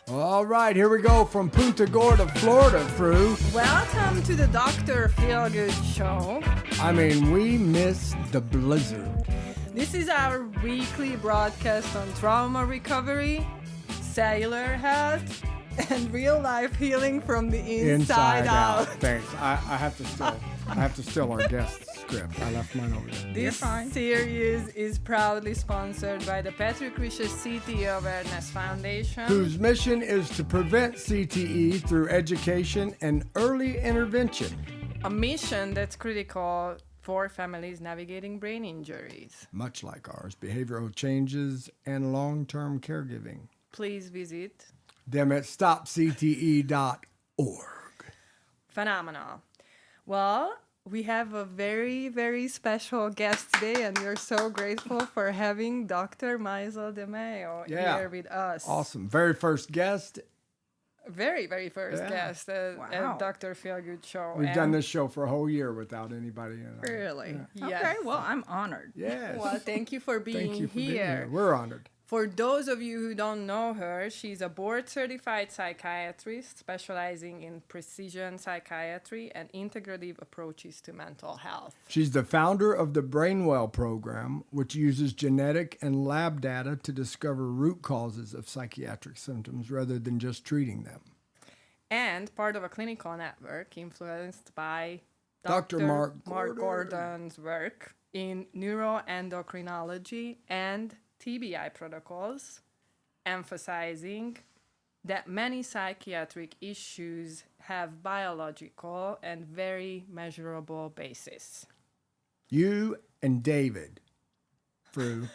All right, here we go from Punta Gorda, Florida, Fru. Welcome to the Dr. PhilGood show. I mean, we missed the blizzard. This is our weekly broadcast on trauma recovery, cellular health, and real-life healing from the inside out. Thanks. I have to steal our guest script. I left mine over there. This series is proudly sponsored by the Patrick Risha CTE Awareness Foundation, whose mission is to prevent CTE through education and early intervention. A mission that's critical for families navigating brain injuries. Much like ours, behavioral changes and long-term caregiving. Please visit them at stopcte.org. Phenomenal. Well, we have a very, very special guest today, and we're so grateful for having Dr. Mizyl Damayo here with us. Awesome. Very first guest. Very, very first guest at Dr. PhilGood show. We've done this show for a whole year without anybody in it. Really? Yeah. Okay, well, I'm honored. Yes. Well, thank you for being Thank you for being here. here. We're honored. For those of you who don't know her, she's a board-certified psychiatrist specializing in precision psychiatry and integrative approaches to mental health. She's the founder of the Brainwell program, which uses genetic and lab data to discover root causes of psychiatric symptoms rather than just treating them. And part of a clinical network influenced by Dr. Mark Gordon's work in neuroendocrinology and TBI protocols, emphasizing that many psychiatric issues have biological and very measurable basis. You and David, Fru,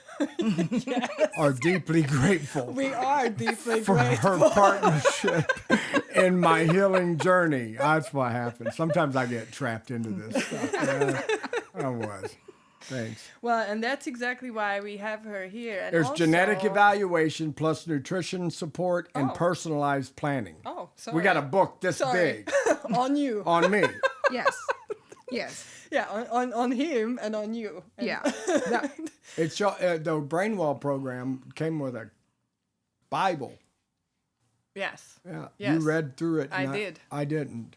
are deeply grateful. We are deeply for grateful. her partnership in my healing journey. That's what happens. Sometimes I get trapped into this stuff. I was. Thanks. Well, and that's exactly why we have her here. And there's also, genetic evaluation plus nutrition support and personalized planning. Oh, sorry. We got a book this big. On you. On me. Yes. Yes. Yeah, on him and on you. And Yeah. It's the Brainwell program came with a Bible. Yes. Yeah. Yes. You read through it. I did. I didn't.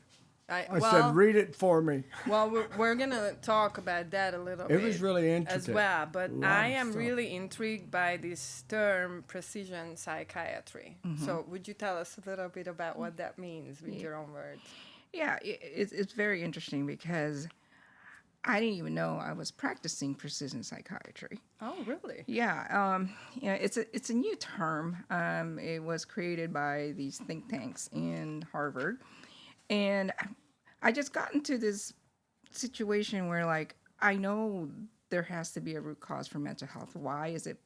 I well, said, read it for me. Well, we're going to talk about that a little bit. It was really intricate. As well, but I am really intrigued by this term, precision psychiatry. Mm-hmm. So would you tell us a little bit about what that means with your own words? Yeah, it's very interesting because I didn't even know I was practicing precision psychiatry. Oh, really? Yeah, it's a new term. It was created by these think tanks in Harvard. And I just got into this situation where, like, I know there has to be a root cause for mental health. Why is it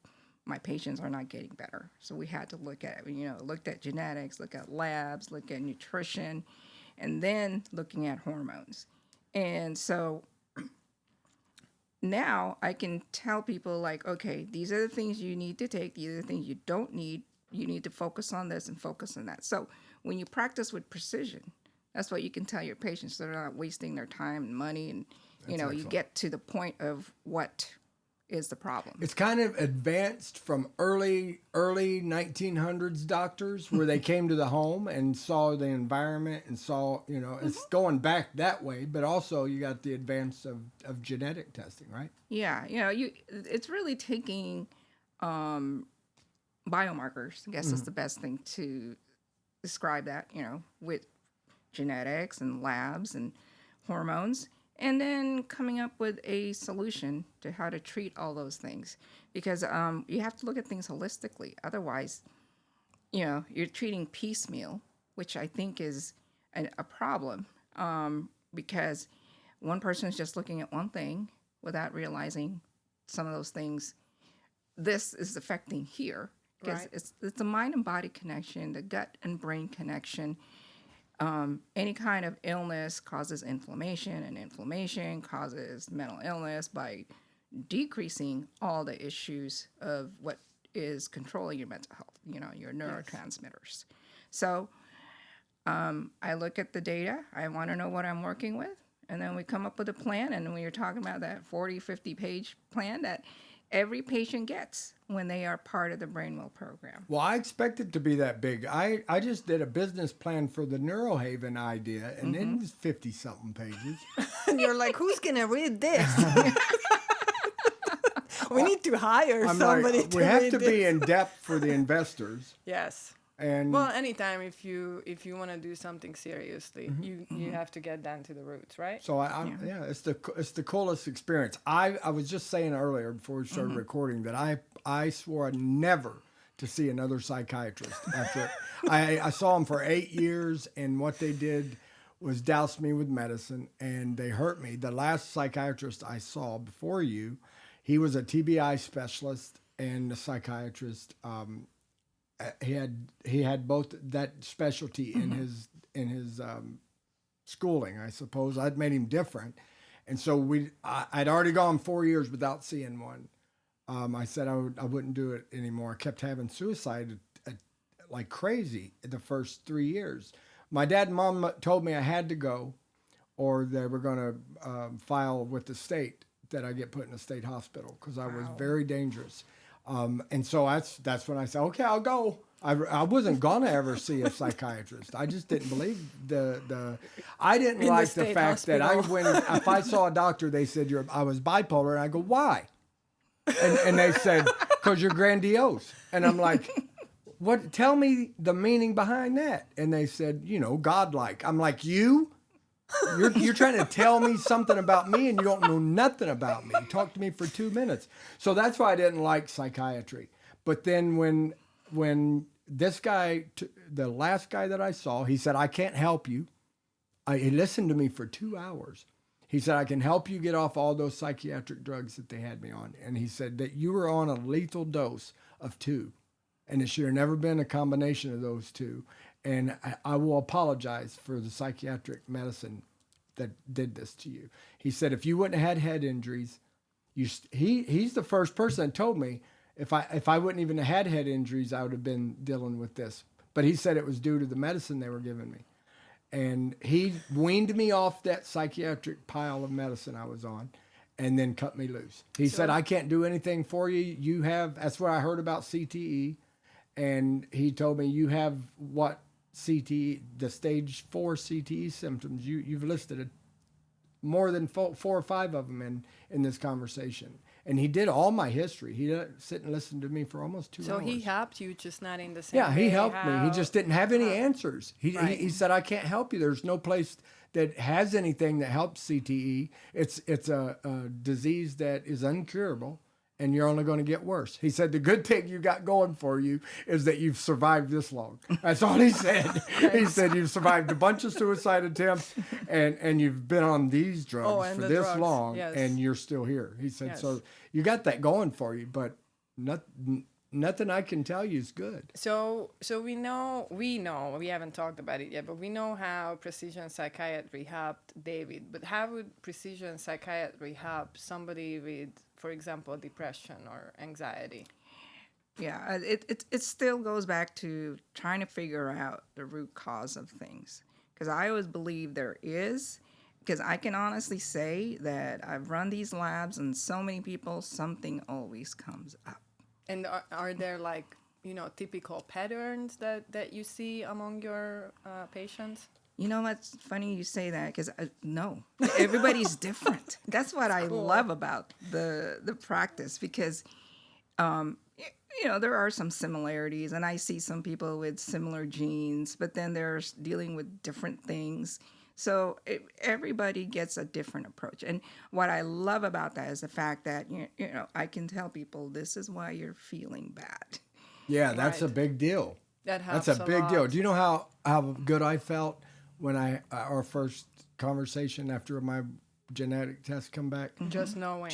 my patients are not getting better? So we had to look at genetics, look at labs, look at nutrition, and then looking at hormones. And so now I can tell people, like, okay, these are the things you need to take. These are the things you don't need. You need to focus on this and focus on that. So when you practice with precision, that's what you can tell your patients, so they're not wasting their time and money, and you get to the point of what is the problem. It's kind of advanced from early 1900s doctors, where they came to the home and saw the environment and saw, it's going back that way, but also you got the advance of genetic testing, right? Yeah, it's really taking biomarkers. I guess is the best thing to describe that, with genetics and labs and hormones, and then coming up with a solution to how to treat all those things, because you have to look at things holistically. Otherwise, you're treating piecemeal, which I think is a problem, because one person is just looking at one thing without realizing some of those things this is affecting here, because it's the mind and body connection, the gut and brain connection. Any kind of illness causes inflammation, and inflammation causes mental illness by decreasing all the issues of what is controlling your mental health, your neurotransmitters. So I look at the data. I want to know what I'm working with. And then we come up with a plan. And when you're talking about that 40, 50-page plan that every patient gets when they are part of the Brainwell program. Well, I expect it to be that big. I just did a business plan for the NeuroHaven idea, and then it's 50-something pages. And you're like, who's going to read this? We need to hire somebody to we have read to this. be in depth for the investors. Yes. And Well, anytime if you want to do something seriously, you have to get down to the roots, right? so it's the coolest experience. I was just saying earlier before we started recording that I swore never to see another psychiatrist after I saw them for 8 years, and what they did was douse me with medicine, and they hurt me. The last psychiatrist I saw before you, he was a TBI specialist and a psychiatrist. He had both that specialty in his schooling, I suppose. I'd made him different, and so I'd already gone 4 years without seeing one. I said I wouldn't do it anymore. I kept having suicide like crazy in the first 3 years. My dad and mom told me I had to go, or they were going to file with the state that I get put in a state hospital because I was very dangerous. And so that's when I said, okay, I'll go. I wasn't gonna ever see a psychiatrist. I just didn't believe I didn't In like the the fact that hospital. if I saw a doctor, they said I was bipolar, and I go, why? And they said, because you're grandiose. And I'm like, what? Tell me the meaning behind that. And they said, godlike. I'm like, you're trying to tell me something about me, and you don't know nothing about me. Talk to me for 2 minutes. So that's why I didn't like psychiatry. But then when this guy, the last guy that I saw, he said, I can't help you. He listened to me for 2 hours. He said, I can help you get off all those psychiatric drugs that they had me on. And he said that you were on a lethal dose of 2. And it should have never been a combination of those 2. And I will apologize for the psychiatric medicine that did this to you. He said, if you wouldn't have had head injuries, he's the first person that told me if I wouldn't even have had head injuries, I would have been dealing with this. But he said it was due to the medicine they were giving me. And he weaned me off that psychiatric pile of medicine I was on and then cut me loose. He said, I can't do anything for you. That's where I heard about CTE. And he told me, you have what CTE, the stage 4 CTE symptoms. You've listed more than 4 or 5 of them in this conversation. And he did all my history. He sit and listened to me for almost 2 hours. So he helped you, just not in the same Yeah, way. he helped me. He just didn't have any answers. Right. He said, I can't help you. There's no place that has anything that helps CTE. It's a disease that is incurable, and you're only going to get worse. He said, the good thing you got going for you is that you've survived this long. That's all he said. He said, you've survived a bunch of suicide attempts, and you've been on these drugs for this long, yes. and you're still here. He said, Yes. so you got that going for you, but nothing I can tell you is good. So we know, we haven't talked about it yet, but we know how precision psychiatry helped David. But how would precision psychiatry help somebody with, for example, depression or anxiety? Yeah, it still goes back to trying to figure out the root cause of things. Because I always believe there is. Because I can honestly say that I've run these labs and so many people, something always comes up. And are there typical patterns that you see among your patients? You know what's funny you say that, because no, everybody's different. That's what I love about the practice, because there are some similarities, and I see some people with similar genes, but then they're dealing with different things. So everybody gets a different approach. And what I love about that is the fact that, I can tell people this is why you're feeling bad. Yeah, that's a big deal. That helps That's a big lot. deal. Do you know how good I felt when our first conversation after my genetic test come back? Just knowing.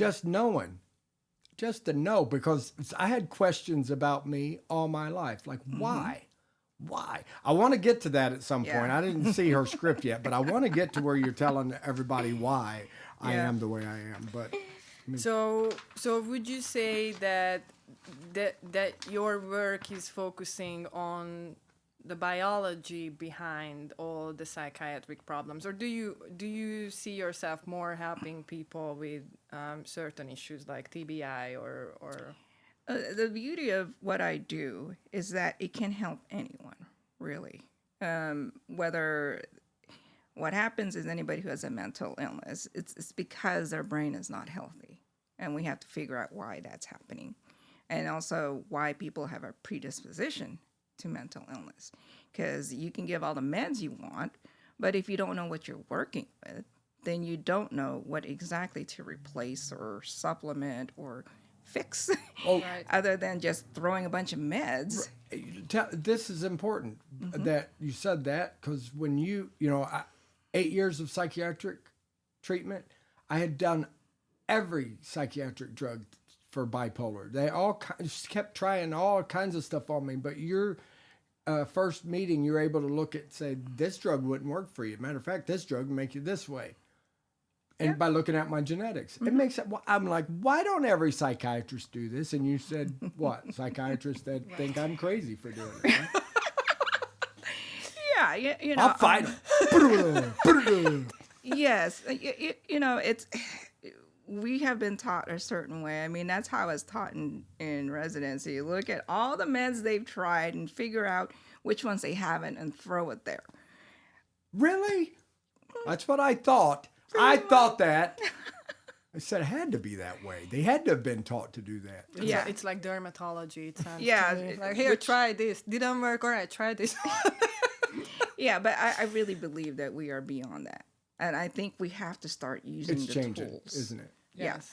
Just to know, because I had questions about me all my life. Like, why? I want to get to that at some point. I didn't see her script yet, but I want to get to where you're telling everybody why I am the way I am. But So would you say that your work is focusing on the biology behind all the psychiatric problems, or do you see yourself more helping people with certain issues like TBI or The beauty of what I do is that it can help anyone, really. Whether what happens is anybody who has a mental illness, it's because their brain is not healthy, and we have to figure out why that's happening, and also why people have a predisposition to mental illness. Because you can give all the meds you want, but if you don't know what you're working with, then you don't know what exactly to replace or supplement or fix, Right. other than just throwing a bunch of meds. This is important that you said that, because when you know, 8 years of psychiatric treatment, I had done every psychiatric drug for bipolar. They all just kept trying all kinds of stuff on me, but your first meeting, you're able to look at, say, this drug wouldn't work for you. Matter of fact, this drug would make you this way. And by looking at my genetics, it makes it. I'm like, why don't every psychiatrist do this? And you said, what? Psychiatrists that think I'm crazy for doing it. Right? Yeah, you know. I'll fight them. Yes, you know, it's we have been taught a certain way. I mean, that's how I was taught in residency. Look at all the meds they've tried and figure out which ones they haven't and throw it there. Really? That's what I thought. I thought that. I said it had to be that way. They had to have been taught to do that. Yeah. it's like dermatology. It sounds Yeah, to me. Like, here, try this. Didn't work. All right, try this. Yeah, but I really believe that we are beyond that. And I think we have to start using It's the changing, tools. isn't it? Yes.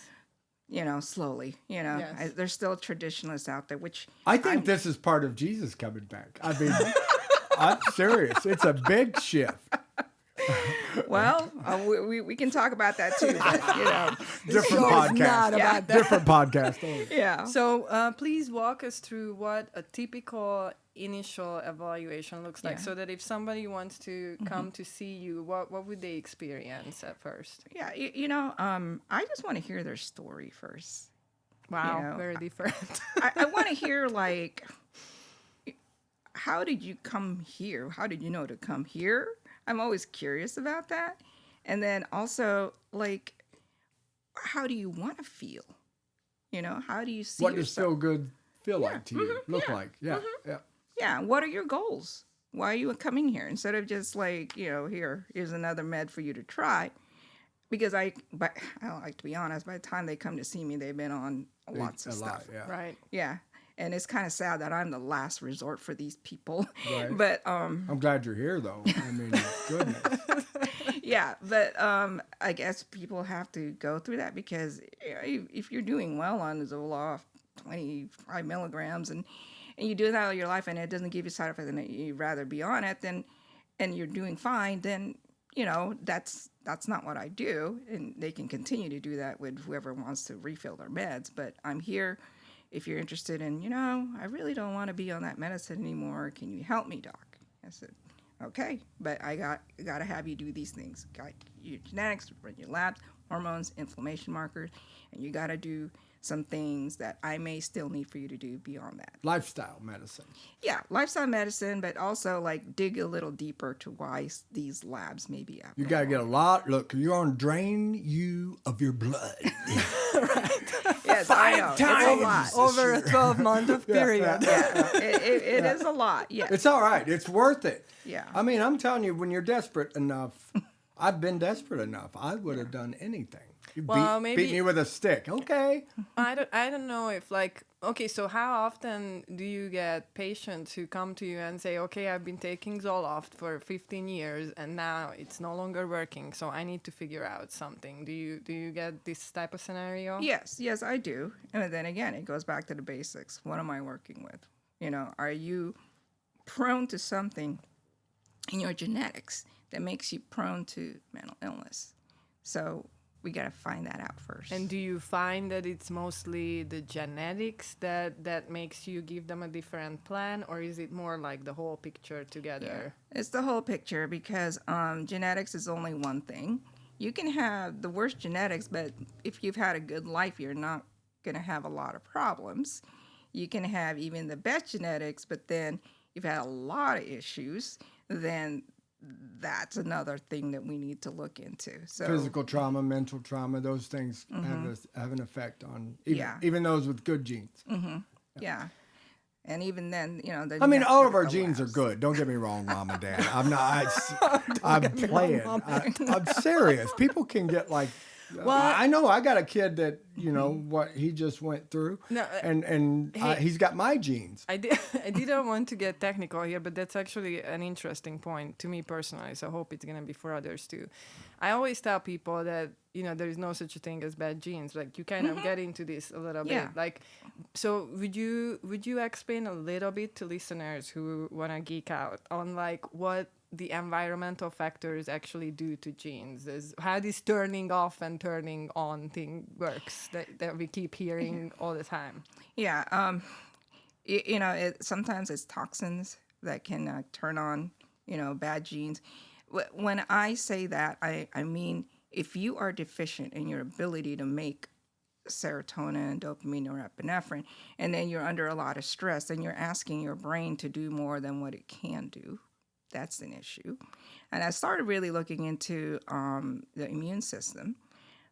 You know, slowly. You know, Yes. there's still traditionalists out there, which I think this is part of Jesus coming back. I mean, I'm serious. It's a big shift. well, we can talk about that too. But, you know, Different Show's podcast. not about that. Different podcast. yeah. So please walk us through what a typical initial evaluation looks like, Yeah. so that if somebody wants to come to see you, what would they experience at first? Yeah, you know, I just want to hear their story first. Wow, know, very different. I want to hear, like, how did you come here? How did you know to come here? I'm always curious about that. And then also, like, how do you want to feel? You know, how do you see What does yourself? feel good feel like to you? Look like? Yeah. Yeah, what are your goals? Why are you coming here? Instead of just like, you know, here's another med for you to try. Because I like to be honest, by the time they come to see me, they've been on lots of stuff. Yeah. Right. Yeah. And it's kind of sad that I'm the last resort for these people. Right. But I'm glad you're here, though. I mean, goodness. yeah, but I guess people have to go through that, because if you're doing well on Zoloft, 25 milligrams, and you do that all your life and it doesn't give you side effects and you'd rather be on it, and you're doing fine, then, you know, that's not what I do. And they can continue to do that with whoever wants to refill their meds. But I'm here if you're interested in, you know, I really don't want to be on that medicine anymore. Can you help me, doc? I said, okay, but I got to have you do these things. Got your genetics, run your labs, hormones, inflammation markers, and you got to do some things that I may still need for you to do beyond that. Lifestyle medicine. Yeah, lifestyle medicine, but also like dig a little deeper to why these labs may be abnormal. You got to get a lot. Look, you're going to drain you of your blood. Yes, I know. It's a times. lot. Over a 12-month period. Yeah, it is a lot. Yeah. It's all right. It's worth it. Yeah. I mean, I'm telling you, when you're desperate enough, I've been desperate enough. I would have done anything. You Well, beat maybe- me with a stick. Okay. I don't know if, like, okay, so how often do you get patients who come to you and say, okay, I've been taking Zoloft for 15 years and now it's no longer working, so I need to figure out something. Do you get this type of scenario? Yes, I do. And then again, it goes back to the basics. What am I working with? You know, are you prone to something in your genetics that makes you prone to mental illness? So we got to find that out first. And do you find that it's mostly the genetics that makes you give them a different plan, or is it more like the whole picture together? It's the whole picture, because genetics is only one thing. You can have the worst genetics, but if you've had a good life, you're not going to have a lot of problems. You can have even the best genetics, but then you've had a lot of issues, then that's another thing that we need to look into. So Physical trauma, mental trauma, those things have an effect on even those with good genes. yeah. And even then, then I you mean, have to all look of at our the genes are labs. good. Don't get me wrong, Mom and Dad. I'm not. I'm playing. I'm serious. People can get like. Well, I know. I got a kid that what he just went through, No, and he's got my genes. I didn't want to get technical here, but that's actually an interesting point to me personally. So I hope it's gonna be for others too. I always tell people that there is no such a thing as bad genes. Like you kind of get into this a little Yeah. bit. Like, so would you explain a little bit to listeners who wanna geek out on like what the environmental factors actually do to genes, is how this turning off and turning on thing works that we keep hearing all the time. Yeah. Sometimes it's toxins that can turn on, bad genes. When I say that, I mean, if you are deficient in your ability to make serotonin, dopamine, norepinephrine, and then you're under a lot of stress, then you're asking your brain to do more than what it can do. That's an issue. And I started really looking into the immune system.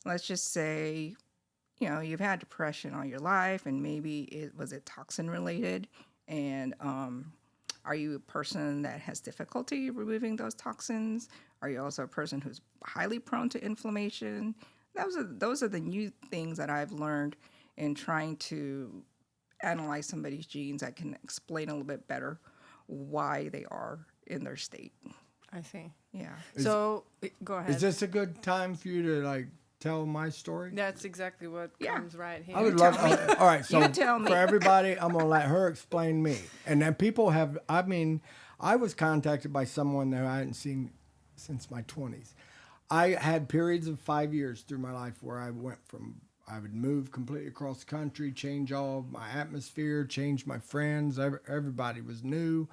Let's just say, you've had depression all your life, and maybe it was toxin related. And are you a person that has difficulty removing those toxins? Are you also a person who's highly prone to inflammation? Those are the new things that I've learned in trying to analyze somebody's genes. I can explain a little bit better why they are in their state. I see. Yeah. So go ahead. Is this a good time for you to like tell my story? That's exactly what comes right here. I would love. All right, so You tell me. for everybody, I'm gonna let her explain me. And then people have. I mean, I was contacted by someone that I hadn't seen since my 20s. I had periods of 5 years through my life where I would move completely across the country, change all of my atmosphere, change my friends. Everybody was new.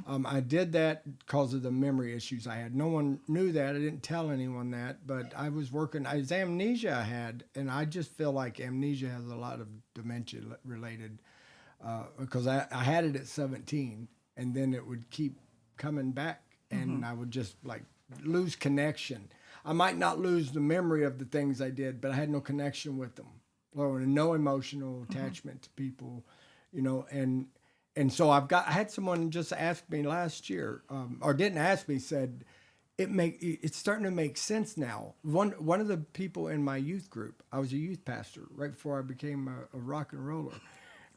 I did that because of the memory issues I had. No one knew that. I didn't tell anyone that, but I was working. It was amnesia I had, and I just feel like amnesia has a lot of dementia related because I had it at 17, and then it would keep coming back, and I would just like lose connection. I might not lose the memory of the things I did, but I had no connection with them, or no emotional attachment to people, and so I had someone just ask me last year, or didn't ask me, said it's starting to make sense now. One of the people in my youth group, I was a youth pastor right before I became a rock and roller.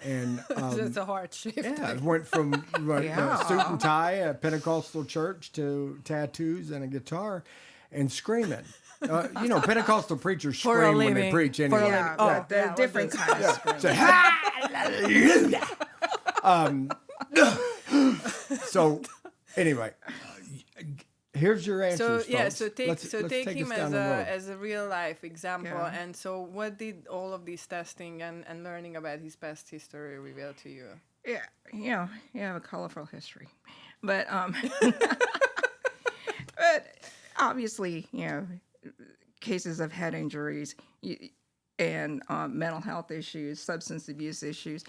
And It's a hard shift. yeah, I went from suit and tie at a Pentecostal church to tattoos and a guitar and screaming. Pentecostal preachers For a scream when they living. preach For a anyway. living. Yeah, Oh, the yeah, different what kind of screaming. So, hallelujah. So anyway, here's your answers, folks. So take Let's take us him down the road. as a real life example. Yeah. And so what did all of this testing and learning about his past history reveal to you? Yeah, you have a colorful history, but but obviously, cases of head injuries and mental health issues, substance abuse issues.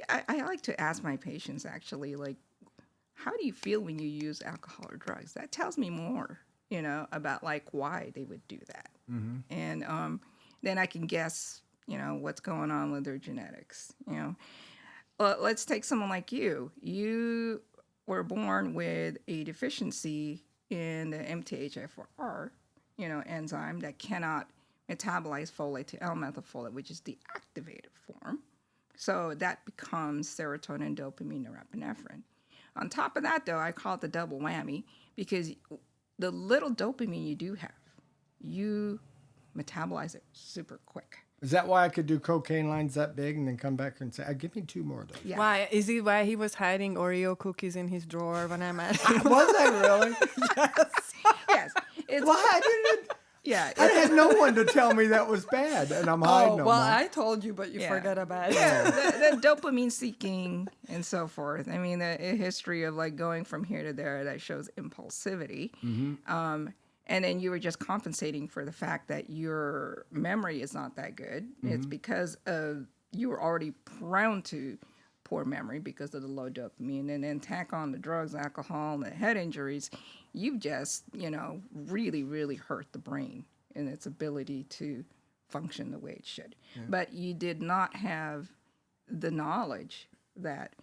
I like to ask my patients actually, like, how do you feel when you use alcohol or drugs? That tells me more, about like why they would do that, and then I can guess, what's going on with their genetics. Let's take someone like you. You were born with a deficiency in the MTHFR, enzyme that cannot metabolize folate to L-methylfolate, which is the activated form. So that becomes serotonin, dopamine, norepinephrine. On top of that, though, I call it the double whammy because the little dopamine you do have, you metabolize it super quick. Is that why I could do cocaine lines that big and then come back and say, give me 2 more of those? Yeah. Why is it why he was hiding Oreo cookies in his drawer when I met him? Was I really? Yes. It's, Why? I didn't. yeah. I had no one to tell me that was bad, and I'm hiding them. Mom. I told you, but you Yeah. forgot about it. the dopamine seeking and so forth. I mean, the history of like going from here to there that shows impulsivity. And then you were just compensating for the fact that your memory is not that good. It's because of you were already prone to poor memory because of the low dopamine, and then tack on the drugs, alcohol, and the head injuries, you've just, really, really hurt the brain and its ability to function the way it should. Yeah. But you did not have the knowledge that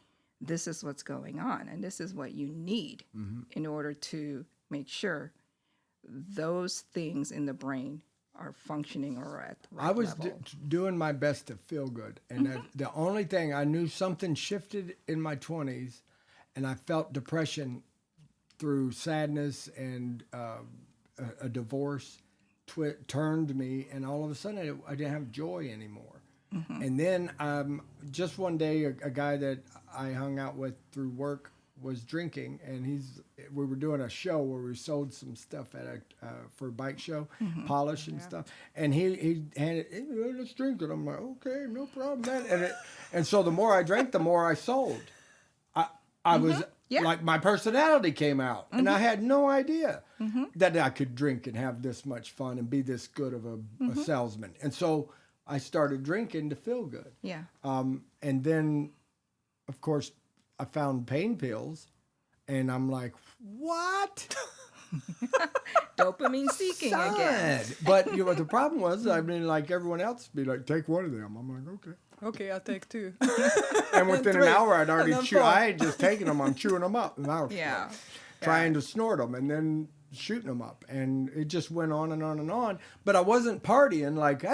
this is what's going on and this is what you need in order to make sure those things in the brain are functioning or at the right I was level. doing my best to feel good. And the only thing, I knew something shifted in my 20s, and I felt depression through sadness and a divorce turned me, and all of a sudden I didn't have joy anymore. And then just one day, a guy that I hung out with through work was drinking, and we were doing a show where we sold some stuff at for a bike show, polish and stuff. And he handed, hey, let's drink it. I'm like, okay, no problem, man. And so the more I drank, the more I sold. I was like, my personality came out, and I had no idea that I could drink and have this much fun and be this good of a salesman. And so I started drinking to feel good. Yeah. And then, of course, I found pain pills, and I'm like, what? Dopamine seeking again. But what the problem was, I mean, like everyone else, be like, take one of them. I'm like, okay. Okay, I'll take 2. And within an hour, I'd already chewed. I had just taken them. I'm chewing them up. And I was Yeah. trying to snort them and then shooting them up. And it just went on and on and on. But I wasn't partying like,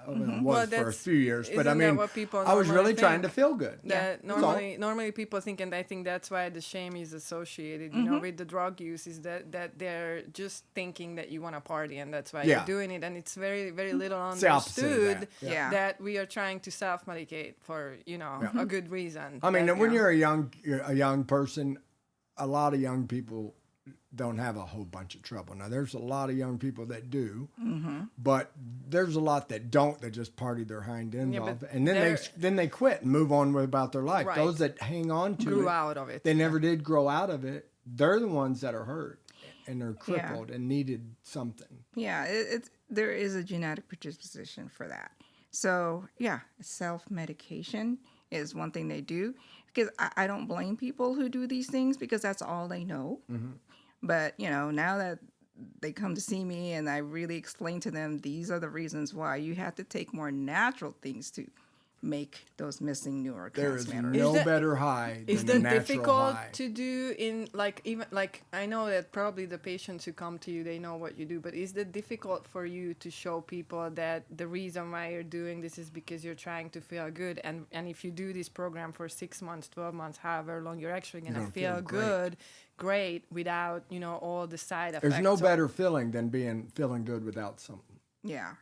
I mean, I was for a few years. But I mean, I was really trying to feel good. That normally people think, and I think that's why the shame is associated, with the drug use, is that they're just thinking that you want to party, and that's why you're doing it. And it's very, very little understood that we are trying to self-medicate for, a good reason. I mean, when you're a young person, a lot of young people don't have a whole bunch of trouble. Now, there's a lot of young people that do, but there's a lot that don't, that just party their hind ends off. And then they quit and move on about their life. Right. Those that hang on to grew out of it. They never did grow out of it. They're the ones that are hurt and they're crippled and needed something. Yeah, there is a genetic predisposition for that. So, self-medication is one thing they do. Because I don't blame people who do these things because that's all they know. But, now that they come to see me and I really explain to them, these are the reasons why you have to take more natural things to make those missing neurotransmitters. There is no better high than is the that natural difficult high. to do in I know that probably the patients who come to you, they know what you do, but is that difficult for you to show people that the reason why you're doing this is because you're trying to feel good, and if you do this program for 6 months, 12 months, however long, you're actually going to feel great without all the side effects. There's no better feeling than feeling good without something. Yeah.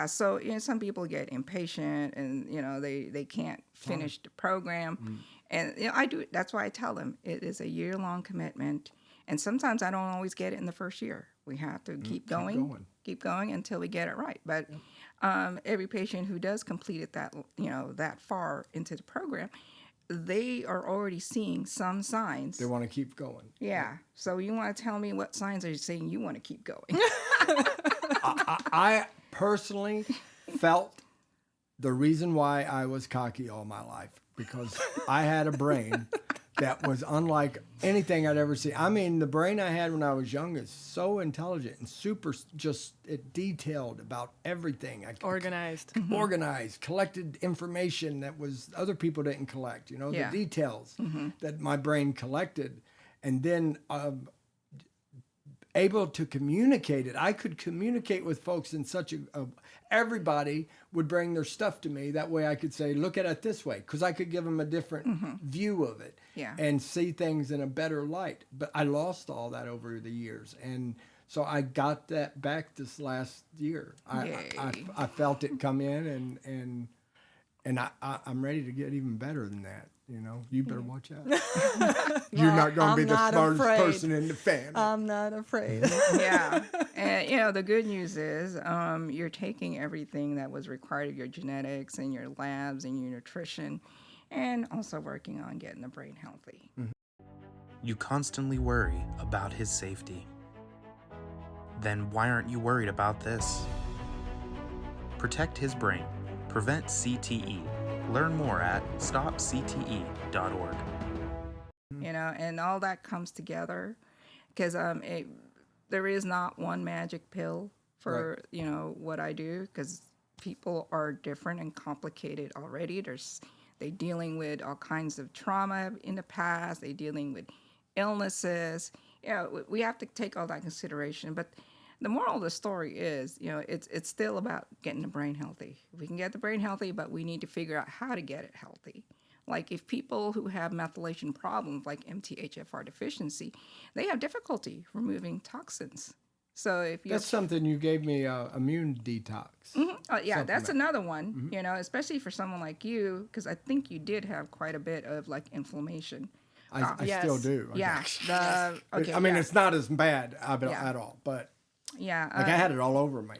So some people get impatient and they can't finish the program, and I do. That's why I tell them it is a year-long commitment, and sometimes I don't always get it in the first year. We have to keep going until we get it right. But every patient who does complete it that far into the program, they are already seeing some signs. They want to keep going. Yeah. So you want to tell me what signs are you saying you want to keep going? I personally felt the reason why I was cocky all my life, because I had a brain that was unlike anything I'd ever seen. I mean, the brain I had when I was young is so intelligent and super detailed about everything. Organized, collected information that was other people didn't collect, the details that my brain collected. And then able to communicate it. I could communicate with folks in such everybody would bring their stuff to me. That way I could say, look at it this way, because I could give them a different view of it and see things in a better light. But I lost all that over the years. And so I got that back this last year. I felt it come in, and I'm ready to get even better than that. You better watch out. You're not going to be the smartest person in the family. I'm not afraid. Yeah. And, the good news is you're taking everything that was required of your genetics and your labs and your nutrition, and also working on getting the brain healthy. You constantly worry about his safety. Then why aren't you worried about this? Protect his brain. Prevent CTE. Learn more at stopcte.org. And all that comes together because there is not one magic pill for what I do, because people are different and complicated already. They dealing with all kinds of trauma in the past. They dealing with illnesses. We have to take all that consideration. But the moral of the story is, it's still about getting the brain healthy. We can get the brain healthy, but we need to figure out how to get it healthy. Like if people who have methylation problems, like MTHFR deficiency, they have difficulty removing toxins. So if that's something you gave me, immune detox. Yeah, that's another one. Especially for someone like you, because I think you did have quite a bit of like inflammation. I Yes. still do. Yeah. I mean, it's not as bad at all, but Yeah. like I had it all over me.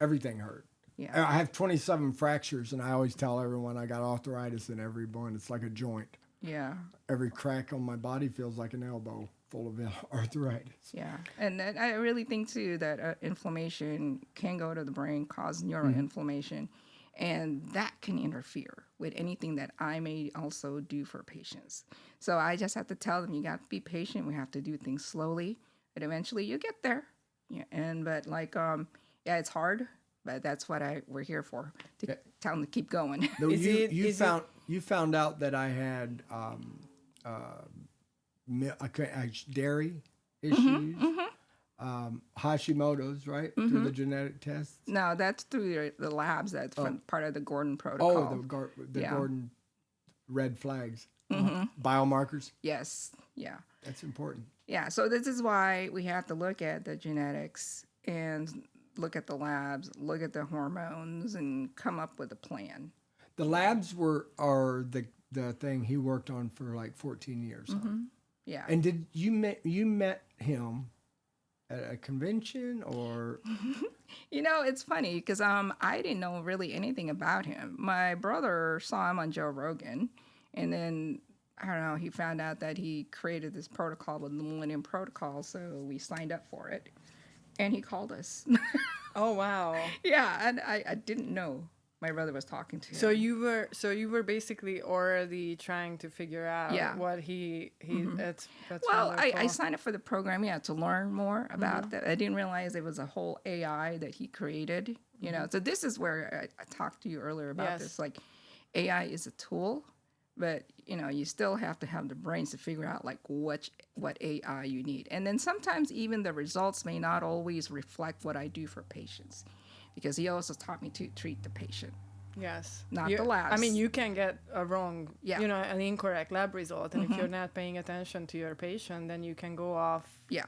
Everything hurt. Yeah. I have 27 fractures, and I always tell everyone I got arthritis in every bone. It's like a joint. Yeah. Every crack on my body feels like an elbow full of arthritis. Yeah. And I really think, too, that inflammation can go to the brain, cause neuroinflammation, and that can interfere with anything that I may also do for patients. So I just have to tell them, you got to be patient. We have to do things slowly, and eventually you get there. Yeah. It's hard. But that's what we're here for, to tell them to keep going. No, you found out that I had dairy issues, Hashimoto's, right? Through the genetic tests. No, that's through the labs. That's part of the Gordon protocol. Oh, the Gordon red flags, biomarkers. Yes, yeah. That's important. Yeah, so this is why we have to look at the genetics and look at the labs, look at the hormones, and come up with a plan. The labs are the thing he worked on for like 14 years. Yeah. And did you met him at a convention or? It's funny because I didn't know really anything about him. My brother saw him on Joe Rogan, and then I don't know, he found out that he created this protocol with the Millennium Protocol, so we signed up for it. And he called us. Oh wow! Yeah, and I didn't know my brother was talking to him. So you were basically already trying to figure out what he that's well, I wonderful. signed up for the program, to learn more about that. I didn't realize it was a whole AI that he created. So this is where I talked to you earlier about this. Like, AI is a tool, but you still have to have the brains to figure out like what AI you need. And then sometimes even the results may not always reflect what I do for patients, because he also taught me to treat the patient. Yes. Not the labs. I mean, you can get a wrong, Yeah. An incorrect lab result. And if you're not paying attention to your patient, then you can go off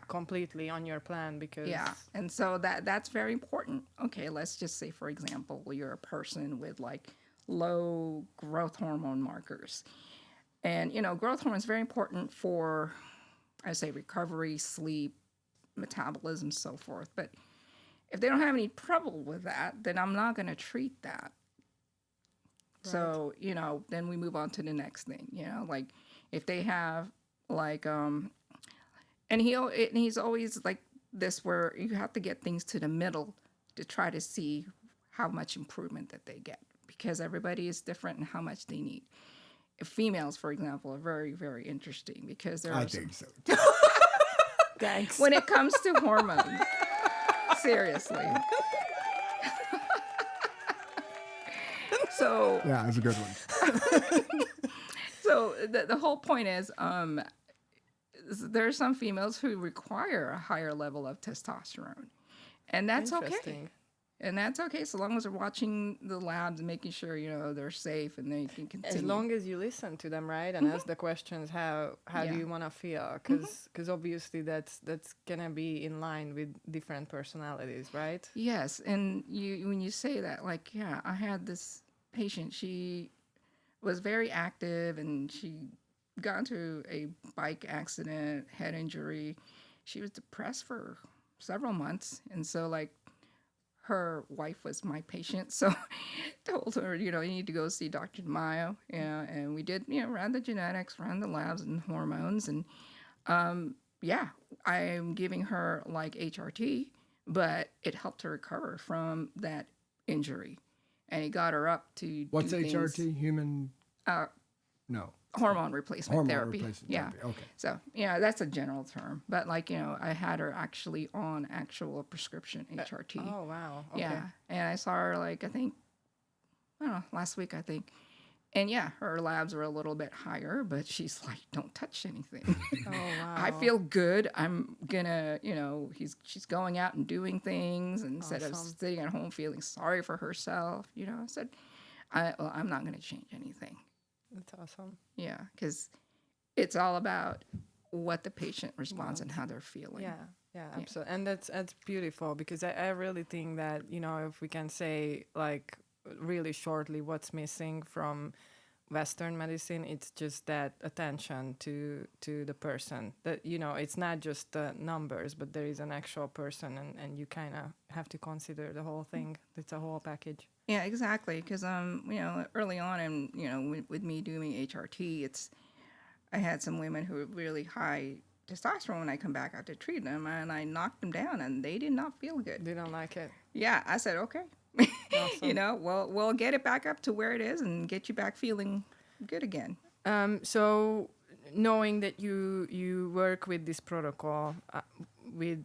completely on your plan because... Yeah. And so that's very important. Okay, let's just say, for example, you're a person with like low growth hormone markers. And, growth hormone is very important for, I say, recovery, sleep, metabolism, so forth. But if they don't have any trouble with that, then I'm not going to treat that. Right. So, then we move on to the next thing, like if they have like, and he's always like this, where you have to get things to the middle to try to see how much improvement that they get, because everybody is different in how much they need. Females, for example, are very, very interesting because I think so. Thanks. When it comes to hormones. Seriously. So yeah, that's a good one. So the whole point is, there are some females who require a higher level of testosterone, and that's okay. And that's okay, so long as they're watching the labs and making sure they're safe and they can continue. As long as you listen to them, right, and ask the questions, how do you want to feel? Because obviously that's gonna be in line with different personalities, right? Yes, and when you say that, like, I had this patient. She was very active, and she got into a bike accident, head injury. She was depressed for several months, and so like, her wife was my patient, so told her, you need to go see Dr. Damayo. Yeah, and we did, ran the genetics, ran the labs and hormones, and I'm giving her like HRT, but it helped her recover from that injury. and he got her up to What's do HRT? things, Human? uh, No. hormone replacement Hormone therapy. replacement Yeah. therapy. Okay. So, that's a general term. But, like, I had her actually on actual prescription HRT. Oh, wow. Okay. Yeah. And I saw her, like, I don't know, last week, I think. And, yeah, her labs were a little bit higher, but she's like, don't touch anything. Oh, wow. I feel good. I'm going to, she's going out and doing things instead of Awesome. sitting at home feeling sorry for herself. I said, I'm not going to change anything. That's awesome. Yeah, because it's all about what the patient responds and how they're feeling. Yeah, absolutely. And that's beautiful, because I really think that, if we can say, like, really shortly what's missing from Western medicine, it's just that attention to the person. That, it's not just the numbers, but there is an actual person, and you kind of have to consider the whole thing. It's a whole package. Yeah, exactly. Because early on, and with me doing HRT, I had some women who were really high testosterone when I come back out to treat them, and I knocked them down, and they did not feel good. They don't like it. Yeah, I said, okay, Awesome. we'll get it back up to where it is and get you back feeling good again. So knowing that you work with this protocol, with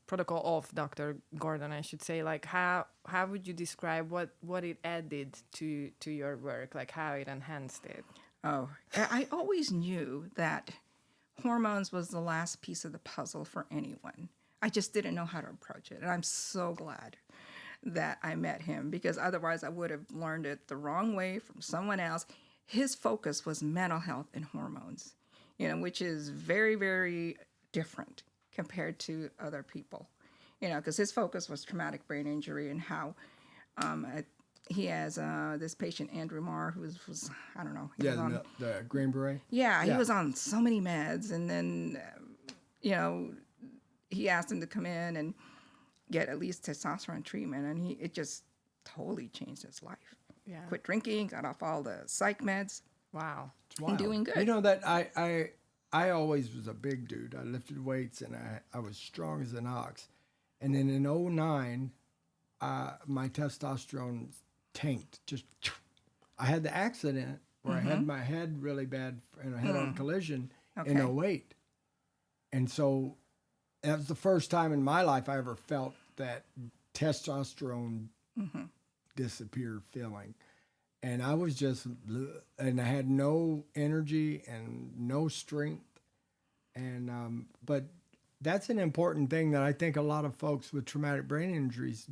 protocol of Dr. Gordon, I should say, like, how would you describe what it added to your work, like how it enhanced it? Oh, I always knew that hormones was the last piece of the puzzle for anyone. I just didn't know how to approach it. And I'm so glad that I met him, because otherwise I would have learned it the wrong way from someone else. His focus was mental health and hormones, which is very, very different compared to other people, because his focus was traumatic brain injury and how he has this patient, Andrew Marr, who was I don't know. He was on, the Green Beret. yeah, he was on so many meds. And then, he asked him to come in and get at least testosterone treatment. And it just totally changed his life. Yeah. Quit drinking, got off all the psych meds. Wow. It's wild. Doing good. You know that I always was a big dude. I lifted weights and I was strong as an ox. And then in 2009, my testosterone tanked. I had the accident where I had my head really bad in a head-on collision in 2008. And so that was the first time in my life I ever felt that testosterone disappear feeling. And I was just, and I had no energy and no strength. And, but that's an important thing that I think a lot of folks with traumatic brain injuries,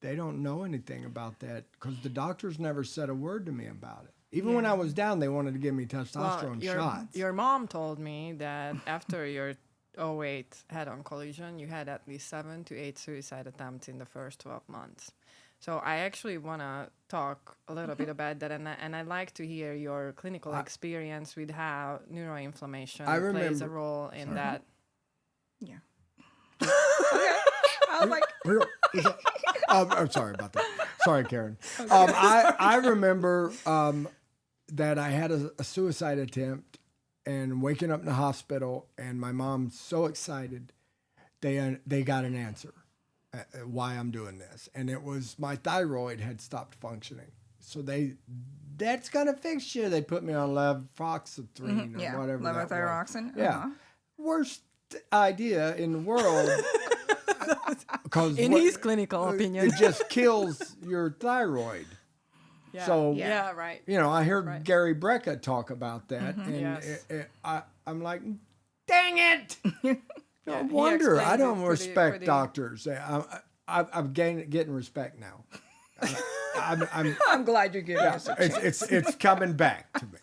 they don't know anything about that, because the doctors never said a word to me about it. Even when I was down, they wanted to give me testosterone shots. Your mom told me that after your 2008 head-on collision, you had at least 7 to 8 suicide attempts in the first 12 months. So I actually want to talk a little bit about that, and I'd like to hear your clinical experience with how neuroinflammation plays a role in that. Yeah. Okay. I was like, I'm sorry about that. Sorry, Karen. I remember that I had a suicide attempt and waking up in the hospital, and my mom's so excited they got an answer why I'm doing this, and it was my thyroid had stopped functioning. So that's gonna fix you. They put me on levofloxacin or whatever. Levothyroxine. Yeah, worst idea in the world. Because In his clinical opinion. it just kills your thyroid. Yeah. So yeah, right. I heard Gary Brecka talk about that, and Yes. I'm like, dang it! No Yeah, he wonder I explains don't it respect pretty- doctors. I'm getting respect now. I'm glad you're giving us a chance. It's coming back to me.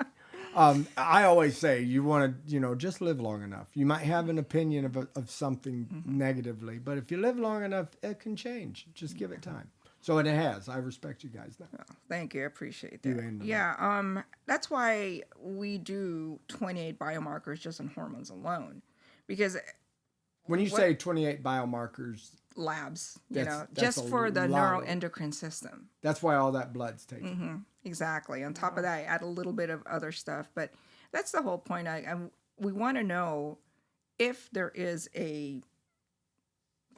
I always say you want to, just live long enough. You might have an opinion of something negatively, but if you live long enough, it can change. Just give it time. So it has. I respect you guys now. Thank you. I appreciate You that. and Yeah. That's why we do 28 biomarkers just on hormones alone, because When you say 28 biomarkers, labs, That's just a for the lot of- neuroendocrine system. that's why all that blood's taken. Exactly. On top of that, I add a little bit of other stuff, but that's the whole point. We want to know if there is a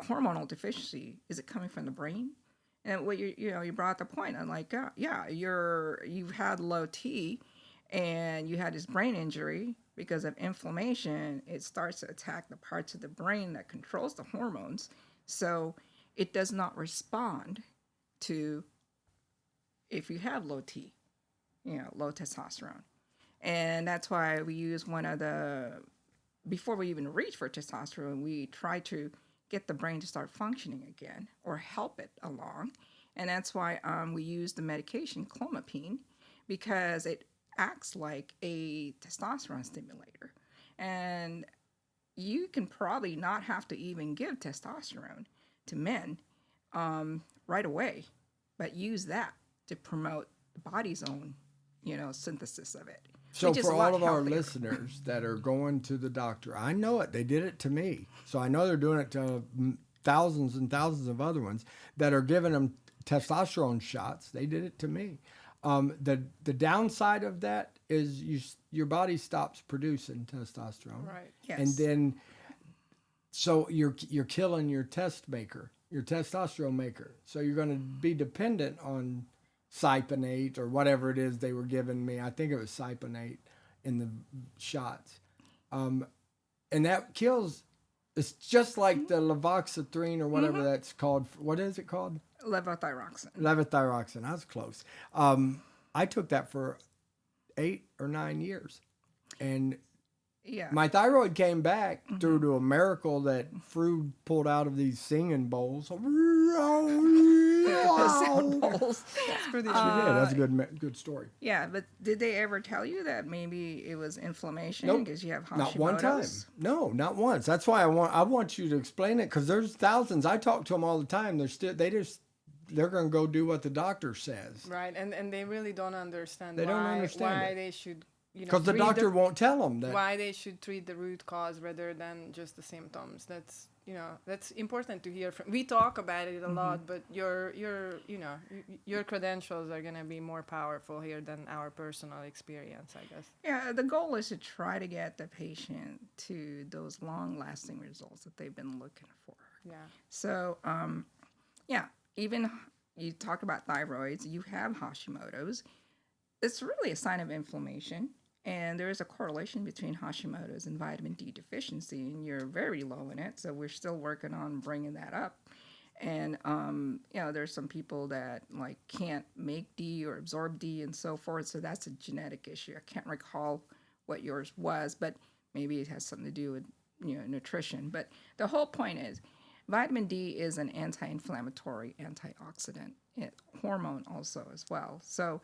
hormonal deficiency. Is it coming from the brain? And what you brought the point. I'm like, yeah, you've had low T, and you had this brain injury because of inflammation. It starts to attack the parts of the brain that controls the hormones, so it does not respond to if you have low T, low testosterone, and that's why we use before we even reach for testosterone, we try to get the brain to start functioning again or help it along. And that's why we use the medication clomipene, because it acts like a testosterone stimulator. And you can probably not have to even give testosterone to men right away, but use that to promote the body's own, synthesis of it. So for all of our listeners that are going to the doctor, I know it. They did it to me. So I know they're doing it to thousands and thousands of other ones that are giving them testosterone shots. They did it to me. The downside of that is your body stops producing testosterone. Right. Yes. And then, so you're killing your your testosterone maker. So you're going to be dependent on cypionate or whatever it is they were giving me. I think it was cypionate in the shots. And that kills, it's just like the levothyroxine or whatever that's called. What is it called? Levothyroxine. Levothyroxine. I was close. I took that for 8 or 9 years. And my thyroid came back due to a miracle that Frood pulled out of these singing bowls. Bowls. That's pretty She did. That's a good story. Yeah, but did they ever tell you that maybe it was inflammation Nope. because you have Hashimoto's? Not one time. No, not once. That's why I want you to explain it, because there's thousands. I talk to them all the time. They're going to go do what the doctor says. Right, and they really don't understand They don't understand why it. they should, Because the doctor won't tell them that. why they should treat the root cause rather than just the symptoms. That's important to hear from. We talk about it a lot, but your credentials are going to be more powerful here than our personal experience, I guess. Yeah, the goal is to try to get the patient to those long-lasting results that they've been looking for. Yeah. So, even you talk about thyroids, you have Hashimoto's. It's really a sign of inflammation. And there is a correlation between Hashimoto's and vitamin D deficiency, and you're very low in it. So we're still working on bringing that up. And, there's some people that can't make D or absorb D and so forth. So that's a genetic issue. I can't recall what yours was, but maybe it has something to do with, nutrition. But the whole point is vitamin D is an anti-inflammatory, antioxidant hormone also as well. So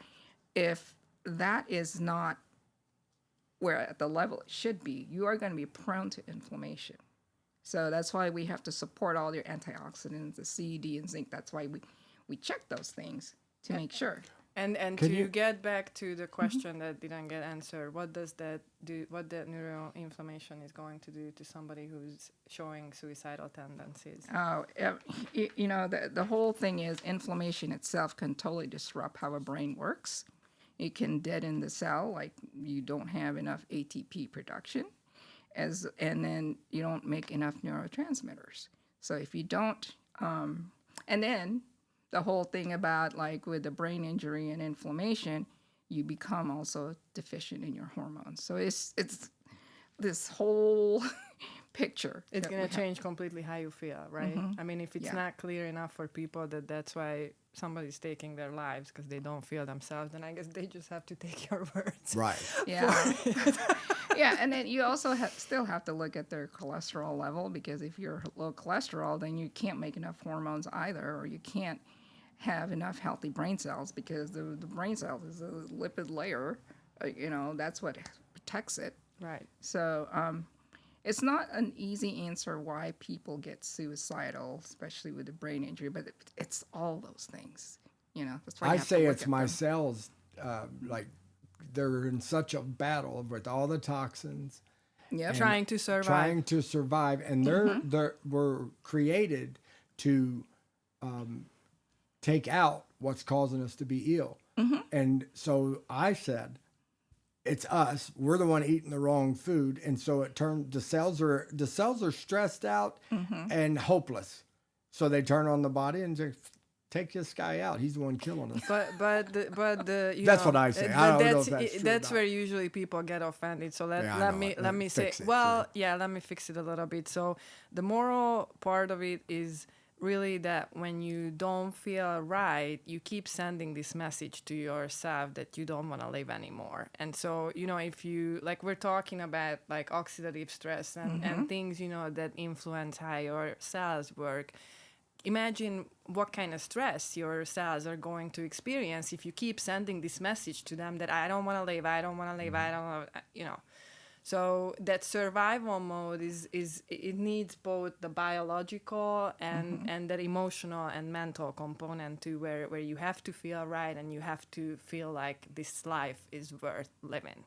if that is not where at the level it should be, you are going to be prone to inflammation. So that's why we have to support all your antioxidants, the C, D, and zinc. That's why we check those things to make sure. And to get back to the question that didn't get answered, what does that do? What that neuroinflammation is going to do to somebody who's showing suicidal tendencies? Oh, the whole thing is inflammation itself can totally disrupt how a brain works. It can deaden the cell, like you don't have enough ATP production, and then you don't make enough neurotransmitters. So if you don't, and then the whole thing about with the brain injury and inflammation, you become also deficient in your hormones. So it's this whole picture. It's going to change completely how you feel, right? I mean, if it's not clear enough for people that's why somebody's taking their lives because they don't feel themselves, then I guess they just have to take your words. Right. Yeah. And then you also still have to look at their cholesterol level, because if you're low cholesterol, then you can't make enough hormones either, or you can't have enough healthy brain cells, because the brain cells is a lipid layer. That's what protects it. Right. So it's not an easy answer why people get suicidal, especially with a brain injury, but it's all those things. That's why I say it's my cells, they're in such a battle with all the toxins. Yeah, trying to survive. And they were created to take out what's causing us to be ill. And so I said, it's us. We're the one eating the wrong food, and so the cells are stressed out and hopeless. So they turn on the body and take this guy out. He's the one killing us. But That's what I say. I don't know if that's true or that's not. where usually people get offended. So Yeah, I let know me it. let me say, Fix it, well, sure. yeah, let me fix it a little bit. So the moral part of it is really that when you don't feel right, you keep sending this message to yourself that you don't want to live anymore. And so, if you, like, we're talking about like oxidative stress and things, that influence how your cells work. Imagine what kind of stress your cells are going to experience if you keep sending this message to them that I don't want to live, I don't want to live, I don't want to, So that survival mode is it needs both the biological and that emotional and mental component too, where you have to feel right and you have to feel like this life is worth living.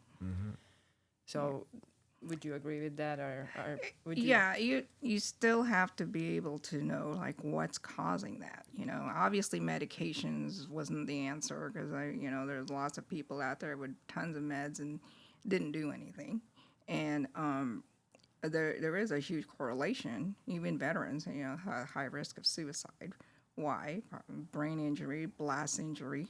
So would you agree with that, or would you? Yeah, you still have to be able to know like what's causing that. Obviously medications wasn't the answer because there's lots of people out there with tons of meds and didn't do anything, and there is a huge correlation. Even veterans, high risk of suicide. Why? Brain injury, blast injury,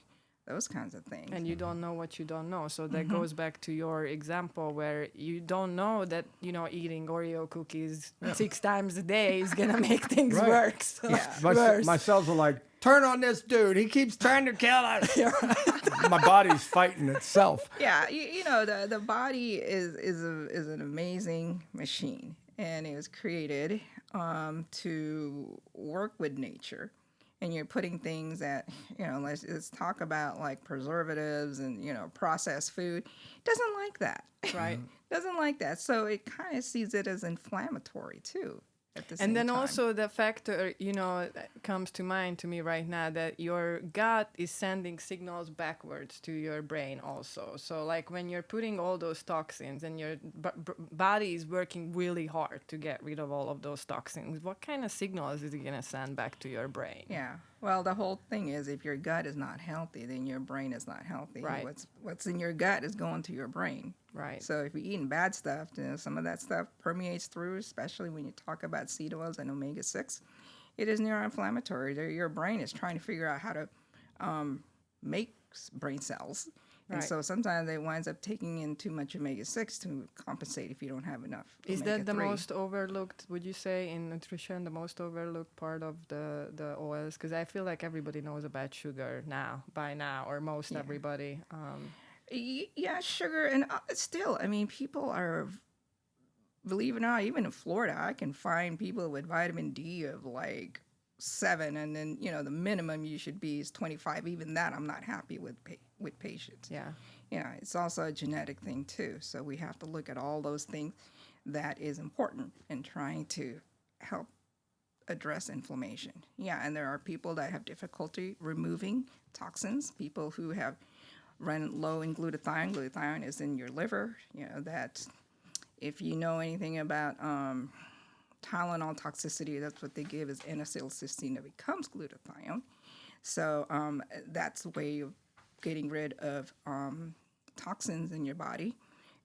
those kinds of things. And you don't know what you don't know. So that goes back to your example where you don't know that, eating Oreo cookies 6 times a day is going to make things Right. work. So My, my cells are like, turn on this dude. He keeps trying to kill us. My body's fighting itself. Yeah, the body is an amazing machine, and it was created to work with nature. And you're putting things that, let's talk about like preservatives and, processed food. It doesn't like that. Right. Doesn't like that. So it kind of sees it as inflammatory too. At the same And then time. also the factor, that comes to mind to me right now that your gut is sending signals backwards to your brain also. So like when you're putting all those toxins and your body is working really hard to get rid of all of those toxins, what kind of signals is it going to send back to your brain? Yeah. Well, the whole thing is if your gut is not healthy, then your brain is not healthy. Right. What's in your gut is going to your brain. Right. So if you're eating bad stuff, some of that stuff permeates through, especially when you talk about seed oils and omega-6. It is neuroinflammatory. Your brain is trying to figure out how to make brain cells. And Right. so sometimes it winds up taking in too much omega-6 to compensate if you don't have enough Is that the omega-3. most overlooked, would you say, in nutrition, the most overlooked part of the oils? Because I feel like everybody knows about sugar by now, or most everybody. Yeah, sugar. And still, people are, believe it or not, even in Florida, I can find people with vitamin D of like 7. And then, the minimum you should be is 25. Even that, I'm not happy with patients. Yeah. It's also a genetic thing too. So we have to look at all those things that is important in trying to help address inflammation. Yeah, and there are people that have difficulty removing toxins, people who have run low in glutathione. Glutathione is in your liver. That if you know anything about Tylenol toxicity, that's what they give is N-acetylcysteine that becomes glutathione. So that's a way of getting rid of toxins in your body.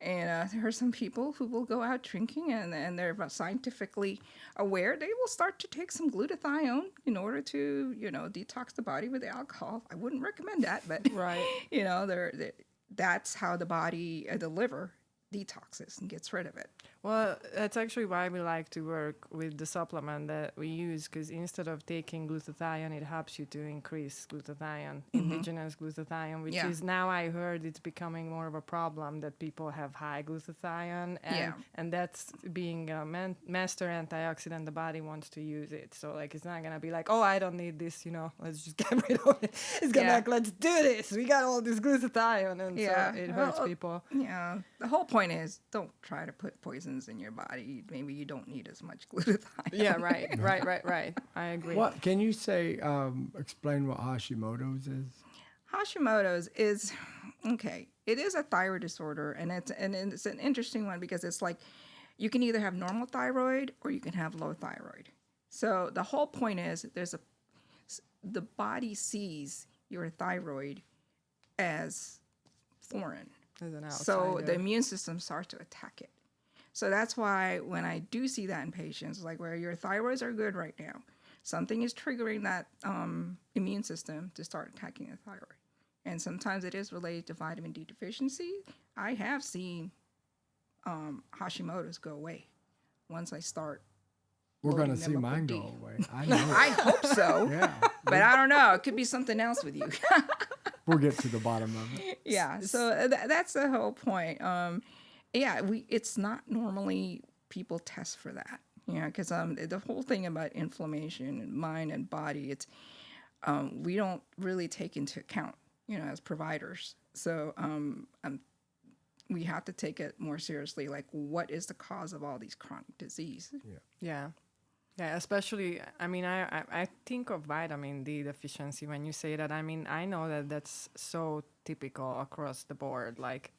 And there are some people who will go out drinking and they're scientifically aware. They will start to take some glutathione in order to, detox the body with alcohol. I wouldn't recommend that, but, Right. That's how the body, the liver, detoxes and gets rid of it. Well, that's actually why we like to work with the supplement that we use, because instead of taking glutathione, it helps you to increase glutathione, indigenous glutathione, which is now I heard it's becoming more of a problem that people have high glutathione, and that's being a master antioxidant. The body wants to use it, so like it's not gonna be like, oh, I don't need this, let's just get rid of it. It's gonna be like, let's do this. We got all this glutathione, and so it hurts people. Yeah, the whole point is don't try to put poisons in your body. Maybe you don't need as much glutathione. Yeah, right. I agree. What can you say? Explain what Hashimoto's is. Hashimoto's is okay. It is a thyroid disorder, and it's an interesting one because it's like you can either have normal thyroid or you can have low thyroid. So the whole point is the body sees your thyroid as foreign. As an So outsider. the immune system starts to attack it. So that's why when I do see that in patients, like where your thyroids are good right now, something is triggering that immune system to start attacking the thyroid. And sometimes it is related to vitamin D deficiency. I have seen Hashimoto's go away once I start. We're going to loading them see up with mine D. go away. I know. I hope so, Yeah. but I don't know. It could be something else with you. We'll get to the bottom of it. Yeah, so that's the whole point. It's not normally people test for that, because the whole thing about inflammation in mind and body, it's we don't really take into account, as providers. So we have to take it more seriously. Like, what is the cause of all these chronic disease? Yeah. Yeah, especially, I mean, I think of vitamin D deficiency when you say that. I mean, I know that that's so typical across the board. Like,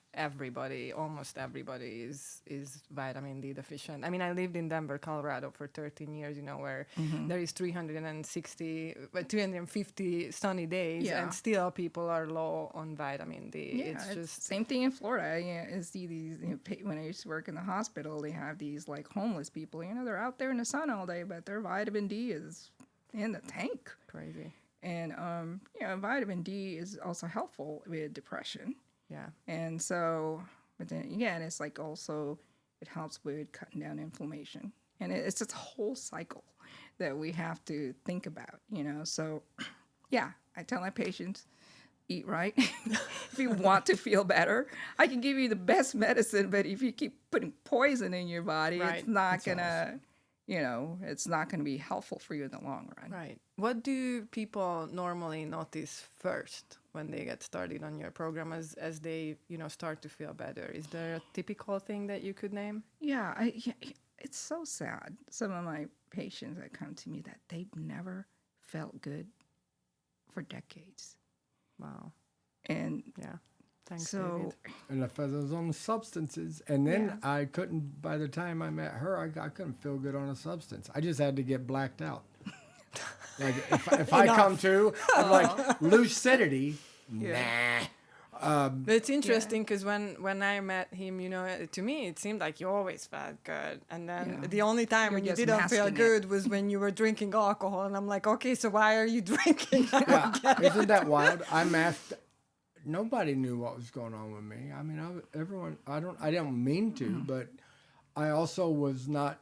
almost everybody is vitamin D deficient. I mean, I lived in Denver, Colorado for 13 years, where there is 350 sunny days, and still people are low on vitamin D. Yeah, it's just same thing in Florida. I see these, when I used to work in the hospital, they have these like homeless people, they're out there in the sun all day, but their vitamin D is in the tank. crazy. And, vitamin D is also helpful with depression. Yeah. And so, but then again, it's like also it helps with cutting down inflammation. And it's just a whole cycle that we have to think about, So, yeah, I tell my patients, eat right. If you want to feel better, I can give you the best medicine, but if you keep putting poison in your body, it's not going to, it's not going to be helpful for you in the long run. Right. What do people normally notice first when they get started on your program as they, start to feel better? Is there a typical thing that you could name? Yeah, it's so sad. Some of my patients that come to me that they've never felt good for decades. Wow. And Yeah. Thanks, so, David. And if I was on substances, and then I couldn't, by the time I met her, I couldn't feel good on a substance. I just had to get blacked out. Like, if I come to, I'm like, lucidity, nah. But it's interesting because when I met him, to me, it seemed like you always felt good. And then the only time when you just didn't feel masking good was when you were drinking alcohol. And I'm like, okay, so why are you drinking? Yeah, isn't that wild? I masked. Nobody knew what was going on with me. I mean, I didn't mean to, but I also was not.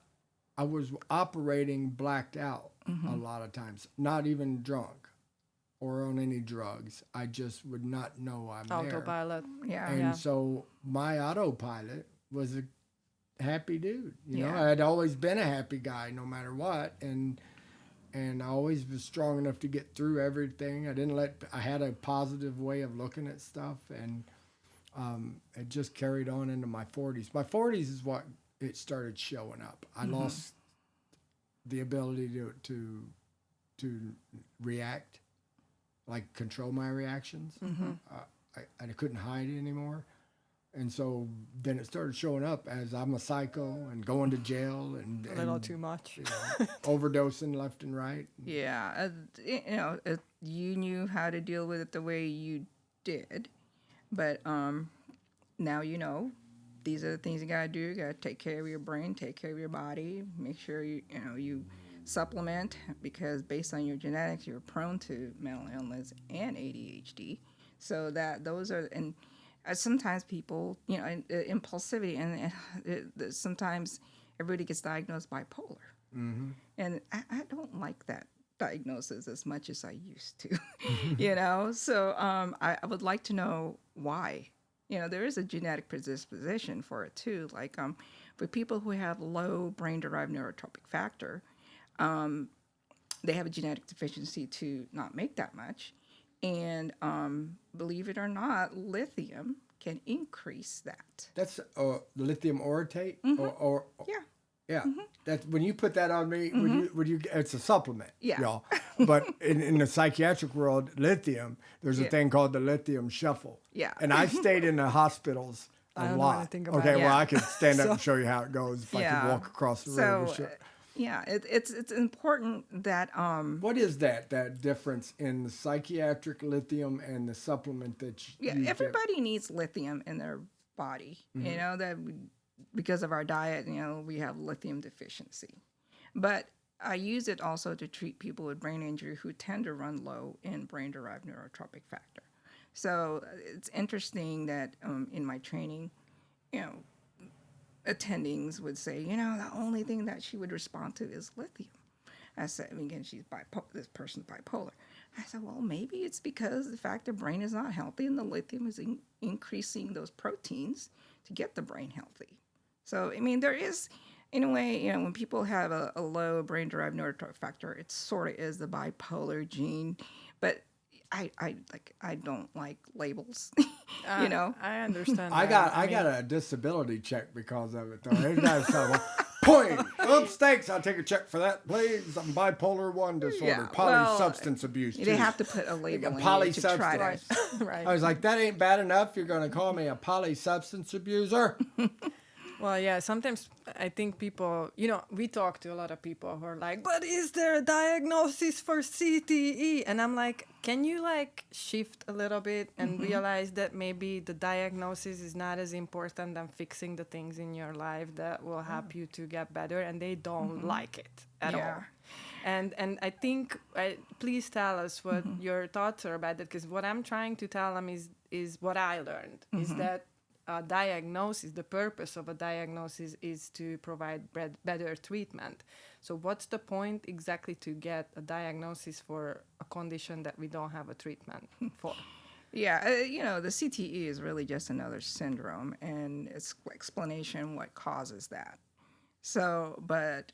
I was operating blacked out a lot of times, not even drunk or on any drugs. I just would not know I'm there. Autopilot. yeah. And so my autopilot was a happy dude. Yeah. I had always been a happy guy no matter what. And I always was strong enough to get through everything. I had a positive way of looking at stuff. And it just carried on into my 40s. My 40s is what it started showing up. I lost the ability to react, like control my reactions. I couldn't hide anymore. And so then it started showing up as I'm a psycho and going to jail and A little too much. overdosing left and right. Yeah. You knew how to deal with it the way you did. But now these are the things you got to do. You got to take care of your brain, take care of your body, make sure you supplement, because based on your genetics, you're prone to mental illness and ADHD. So that those are, and sometimes people, impulsivity, and sometimes everybody gets diagnosed bipolar. And I don't like that diagnosis as much as I used to, So I would like to know why. There is a genetic predisposition for it too. Like for people who have low brain-derived neurotropic factor, they have a genetic deficiency to not make that much. And believe it or not, lithium can increase that. That's lithium orotate? Or Yeah. Yeah, that's when you put that on me. Would you? It's a supplement, Yeah. y'all. But in the psychiatric world, lithium. There's a thing called the lithium shuffle. Yeah. And I've stayed in the hospitals I a don't know lot. anything about Okay, it. well Yeah. I could stand up and show you how it goes if I could walk across the room. So, it's important that What is that difference in the psychiatric lithium and the supplement that you give? everybody needs lithium in their body. That because of our diet, we have lithium deficiency. But I use it also to treat people with brain injury who tend to run low in brain-derived neurotrophic factor. So it's interesting that in my training, you know, attendings would say, the only thing that she would respond to is lithium. I said, again, this person's bipolar. I said, well, maybe it's because the fact the brain is not healthy and the lithium is increasing those proteins to get the brain healthy. So, I mean, there is, in a way, when people have a low brain-derived neurotrophic factor, it sort of is the bipolar gene. But I don't like labels, I understand. I got a disability check because of it, though. It does sound point. Oops, thanks. I'll take a check for that, please. I'm bipolar 1 disorder, Yeah, well, polysubstance abuse. they too. have to put a label in Polysubstance. it to try to. Right. I was like, that ain't bad enough. You're going to call me a polysubstance abuser? Well, yeah, sometimes I think people, we talk to a lot of people who are like, but is there a diagnosis for CTE? And I'm like, can you shift a little bit and realize that maybe the diagnosis is not as important than fixing the things in your life that will help you to get better, and they don't like it at all. And I think, please tell us what your thoughts are about that, because what I'm trying to tell them is what I learned, is that a diagnosis, the purpose of a diagnosis is to provide better treatment. So what's the point exactly to get a diagnosis for a condition that we don't have a treatment for? Yeah, the CTE is really just another syndrome, and it's explanation what causes that. So, but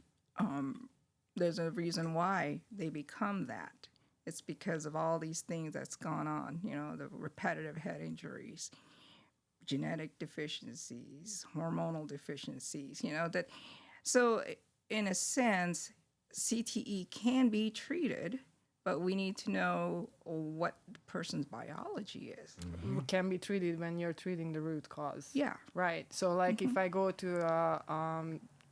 there's a reason why they become that. It's because of all these things that's gone on, the repetitive head injuries, genetic deficiencies, hormonal deficiencies, that. So in a sense, CTE can be treated, but we need to know what the person's biology is. It can be treated when you're treating the root cause. Yeah. Right. So if I go to a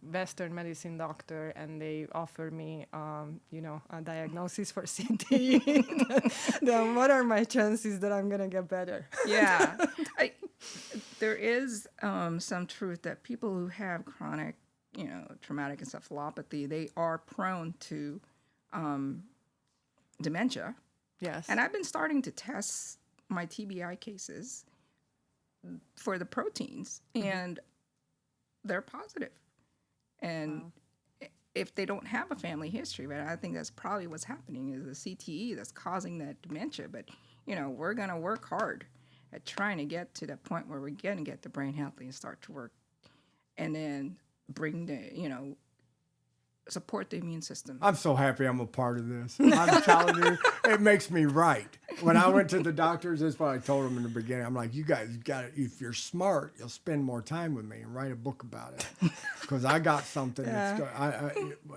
Western medicine doctor and they offer me, a diagnosis for CTE, then what are my chances that I'm going to get better? Yeah. There is some truth that people who have chronic, traumatic encephalopathy, they are prone to dementia. Yes. And I've been starting to test my TBI cases for the proteins, and they're positive. And if they don't have a family history, but I think that's probably what's happening is the CTE that's causing that dementia. But, we're going to work hard at trying to get to that point where we're going to get the brain healthy and start to work, and then bring the, support the immune system. I'm so happy I'm a part of this. I'm telling you, it makes me right. When I went to the doctors, that's what I told them in the beginning. I'm like, you guys got it. If you're smart, you'll spend more time with me and write a book about it. Because I got something.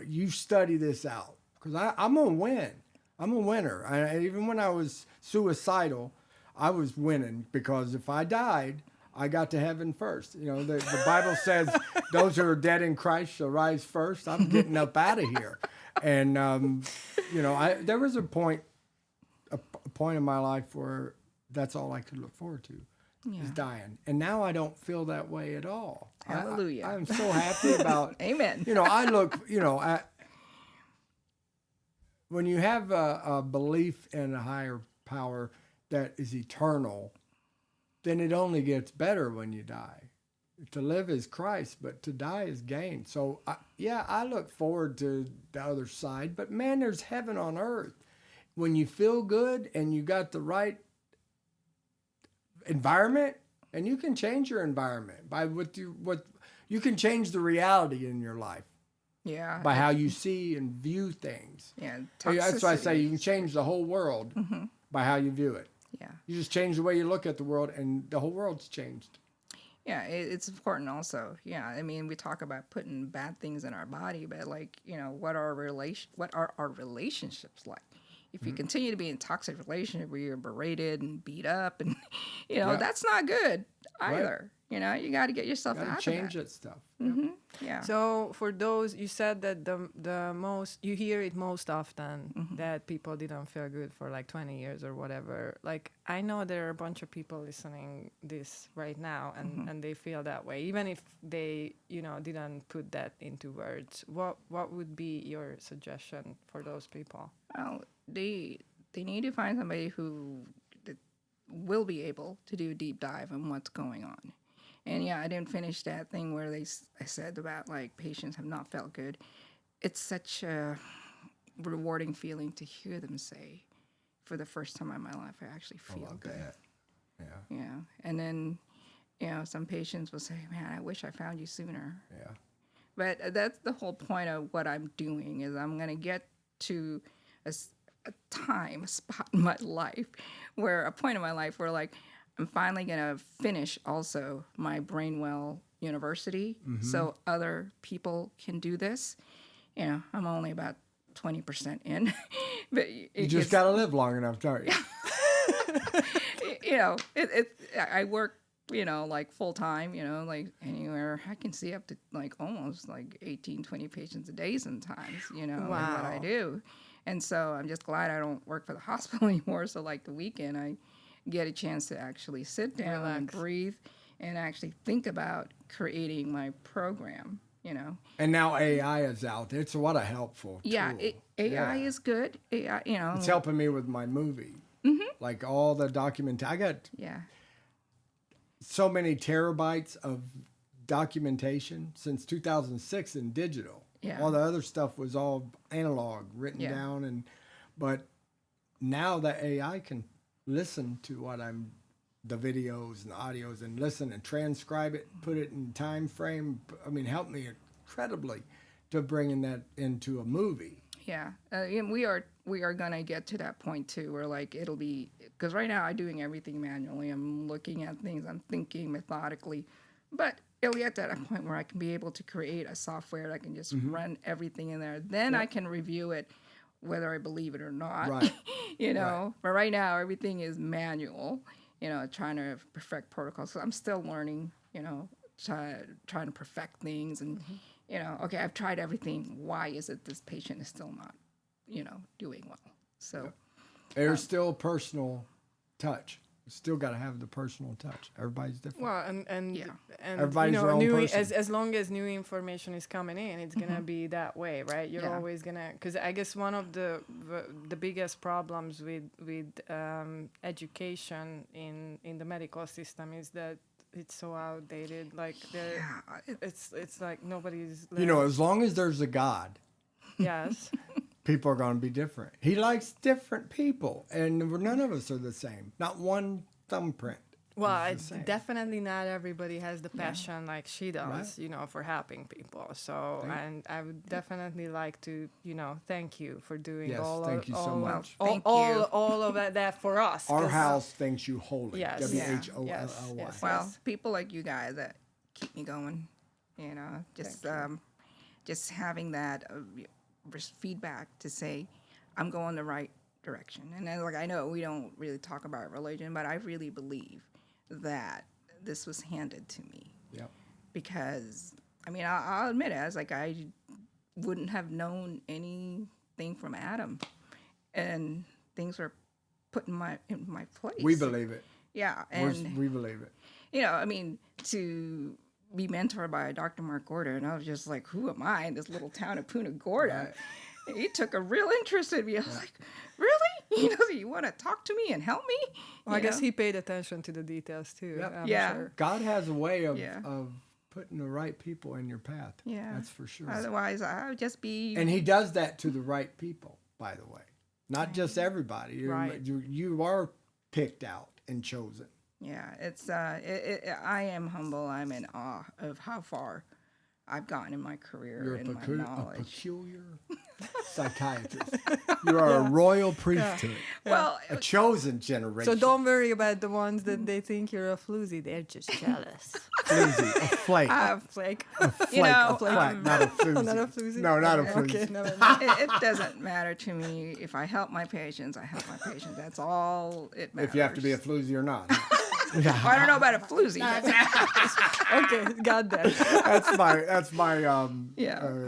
You study this out. Because I'm going to win. I'm a winner. Even when I was suicidal, I was winning, because if I died, I got to heaven first. The Bible says those who are dead in Christ shall rise first. I'm getting up out of here. And, there was a point in my life where that's all I could look forward to is dying. And now I don't feel that way at all. Hallelujah. I'm so happy about Amen. I look, when you have a belief in a higher power that is eternal, then it only gets better when you die. To live is Christ, but to die is gain. So, I look forward to the other side. But, man, there's heaven on earth. When you feel good and you got the right environment, and you can change your environment by what you can change the reality in your life. Yeah. By how you see and view things. Yeah. That's why I say you can change the whole world by how you view it. Yeah. You just change the way you look at the world, and the whole world's changed. Yeah, it's important also. Yeah, I mean, we talk about putting bad things in our body, but what are our relationships like? If you continue to be in a toxic relationship where you're berated and beat up, and that's not good either. You know, you got to get yourself Gotta out change of that stuff. that. Yeah. So for those, you said that the most, you hear it most often that people didn't feel good for like 20 years or whatever. Like, I know there are a bunch of people listening this right now and they feel that way, even if they, you know, didn't put that into words. What would be your suggestion for those people? Well, they need to find somebody who that will be able to do a deep dive on what's going on. And yeah, I didn't finish that thing where I said about like patients have not felt good. It's such a rewarding feeling to hear them say, for the first time in my life, I actually feel good. Yeah. Yeah. And then, you know, some patients will say, man, I wish I found you sooner. Yeah. But that's the whole point of what I'm doing is I'm going to get to a spot in my life where a point in my life where like I'm finally going to finish also my Brainwell University so other people can do this. You know, I'm only about 20% in. But You just got to live long enough, don't you? you know, I work, you know, like full time, you know, like anywhere I can see up to like almost like 18, 20 patients a day sometimes, you know, in what I do. And so I'm just glad I don't work for the hospital anymore. So like the weekend I get a chance to actually sit down and breathe and actually think about creating my program, you know. And now AI is out. It's what a helpful tool. AI is good. AI, you know. It's helping me with my movie. Like all the I got so many terabytes of documentation since 2006 in digital. Yeah. All the other stuff was all analog, written down, but now that AI can listen to the videos and the audios and listen and transcribe it, put it in time frame. I mean, help me incredibly to bringing that into a movie. Yeah, and we are gonna get to that point too, where like it'll be because right now I'm doing everything manually. I'm looking at things, I'm thinking methodically, but it'll get to that point where I can be able to create a software that can just run everything in there. Then I can review it, whether I believe it or not. Right. You know, but right now everything is manual. You know, trying to perfect protocols. So I'm still learning. You know, trying to perfect things and. You know, okay, I've tried everything. Why is it this patient is still not, you know, doing well? So there's still personal touch. You still got to have the personal touch. Everybody's different. Well, and Everybody's you know, their own person. as long as new information is coming in, it's gonna be that way, right? You're always gonna, because I guess one of the biggest problems with education in the medical system is that it's so outdated. Like it's like nobody's. You know, as long as there's a God, yes, people are going to be different. He likes different people, and none of us are the same. Not one thumbprint. Well, definitely not everybody has the passion like she does, you know, for helping people. So, and I would definitely like to, you know, thank you for doing all of that for us. Our house thanks you wholly. Yes. WHOLLY. Yes. well, people like you guys that keep me going. You know, just having that feedback to say I'm going the right direction. And then, like, I know we don't really talk about religion, but I really believe that this was handed to me. Yep. Because, I mean, I'll admit it, I was like, I wouldn't have known anything from Adam. And things were put in my place. We believe it. Yeah. And we believe it. you know, I mean, to be mentored by Dr. Mark Gorda, and I was just like, who am I in this little town of Punta Gorda? Right. He took a real interest in me. I was like, really? You know, you want to talk to me and help me? Well, I guess he paid attention to the details too. Yep. Sure. God has a way of putting the right people in your path. Yeah. That's for sure. Otherwise, I would just be... And he does that to the right people, by the way. Not just everybody. You are picked out and chosen. Yeah, it's I am humble. I'm in awe of how far I've gotten in my career and my knowledge. A peculiar psychiatrist. You are a royal priesthood. Well, a chosen generation. So don't worry about the ones that they think you're a floozy. They're just jealous. Floozy, a flake. A flake. A flake, you know, a flake, not a floozy. Not a floozy? No, not a floozy. Okay, never mind. it doesn't matter to me. If I help my patients, I help my patients. That's all it matters. If you have to be a floozy or not. I don't know about a floozy. Okay, got that. That's my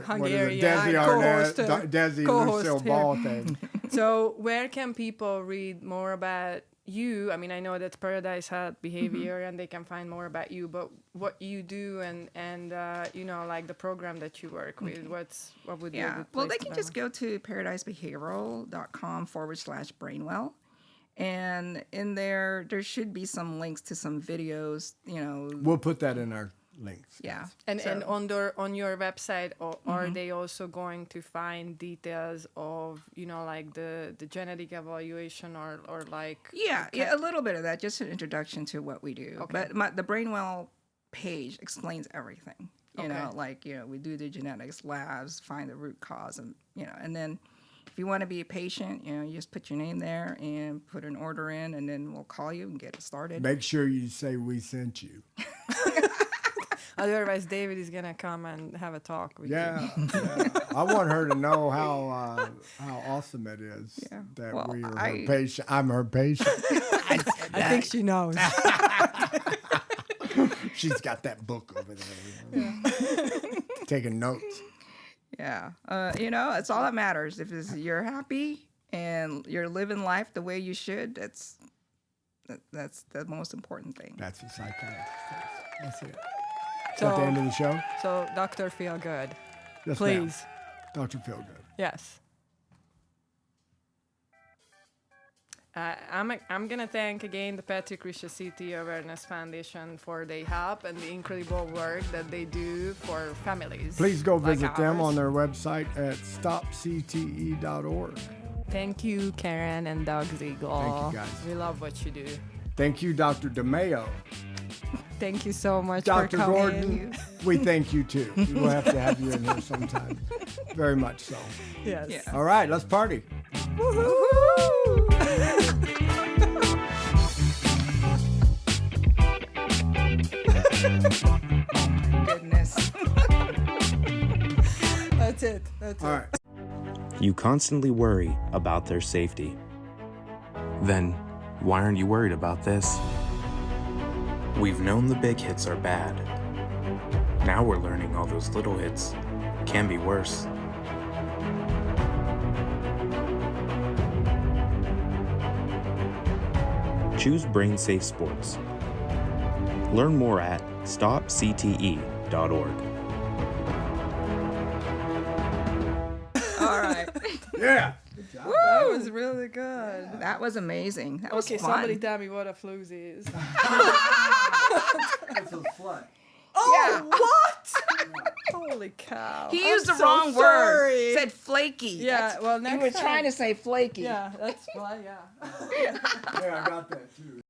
Hungarian Desi co-host, Arnett, Desi co-host Lucille here. Ball thing. So where can people read more about you? I mean, I know that Paradise had behavior and they can find more about you, but what you do and like the program that you work with, what would be a Yeah. good Well, place they to can find just go to paradisebehavioral.com/brainwell. And in there should be some links to some videos, We'll put that in our links. Yeah. And So- and on your website, are they also going to find details of like the genetic evaluation or like Yeah, a little bit of that, just an introduction to what we do. Okay. But the Brainwell page explains everything. You know, Okay. like, we do the genetics labs, find the root cause, and and then if you want to be a patient, you just put your name there and put an order in, and then we'll call you and get it started. Make sure you say we sent you. Otherwise, David is gonna come and have a talk with you. Yeah. I want her to know how awesome it is that Well, we are her I- patient. I'm her patient. I think she knows. She's got that book over there. Taking notes. Yeah. It's all that matters. If you're happy and you're living life the way you should, that's the most important thing. That's a psychiatrist. That's it. So, At the end of the show? so Dr. PhilGood, Yes, please. ma'am. Dr. PhilGood. Yes. I'm gonna thank again the Patrick City Awareness Foundation for their help and the incredible work that they do for families. Please go like visit them ours. on their website at stopcte.org. Thank you, Karen and Doug Ziegel. Thank you, guys. We love what you do. Thank you, Dr. Damayo. Thank you so much Dr. for coming. Gordon, we thank you too. We'll have to have you in here sometime. Very much so. Yes. Yeah. All right, let's party. Goodness. That's it. All right. You constantly worry about their safety. Then, why aren't you worried about this? We've known the big hits are bad. Now we're learning all those little hits can be worse. Choose Brain Safe Sports. Learn more at stopcte.org. All right. Yeah. That was really good. That was amazing. That was Okay, fun. somebody tell me what a floozy is. That's a slut. Yeah. What? Holy cow. He used I'm the so wrong sorry. word. Said flaky. Yeah, well, He next was time. trying to say flaky. Yeah, that's why, yeah. Yeah, I got that too.